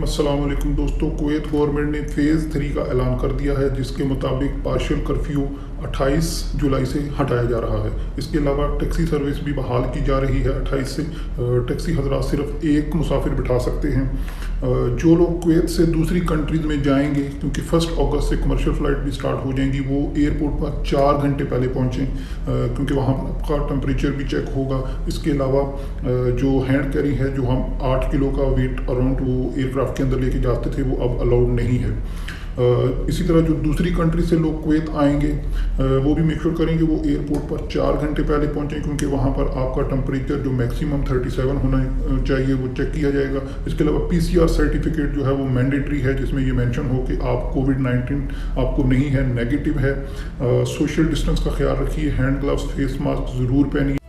अस्सलाम वालेकुम दोस्तों। कुवैत गवर्नमेंट ने फ़ेज़ 3 का ऐलान कर दिया है, जिसके मुताबिक पार्शियल कर्फ्यू 28 जुलाई से हटाया जा रहा है। इसके अलावा टैक्सी सर्विस भी बहाल की जा रही है 28 से। टैक्सी हज़रात सिर्फ एक मुसाफिर बिठा सकते हैं। जो लोग कुवैत से दूसरी कंट्रीज़ में जाएंगे, क्योंकि 1 अगस्त से कमर्शियल फ़्लाइट भी स्टार्ट हो जाएंगी, वो एयरपोर्ट पर 4 घंटे पहले पहुँचें, क्योंकि वहाँ पर आपका टेम्परेचर भी चेक होगा। इसके अलावा जो हैंड कैरी है, जो हम 8 किलो का वेट अराउंड वो एयरक्राफ्ट के अंदर लेके जाते थे, वो अब अलाउड नहीं है। इसी तरह जो दूसरी कंट्री से लोग कुवैत आएंगे, वो भी मेक श्योर करेंगे वो एयरपोर्ट पर 4 घंटे पहले पहुंचें, क्योंकि वहाँ पर आपका टेम्परेचर जो मैक्सिमम 37 होना चाहिए वो चेक किया जाएगा। इसके अलावा PCR सर्टिफिकेट जो है वो मैंडेटरी है, जिसमें ये मेंशन हो कि आप कोविड-19 आपको नहीं है, नेगेटिव है। सोशल डिस्टेंस का ख्याल रखिए, हैंड ग्लव्स, फेस मास्क ज़रूर पहनिए।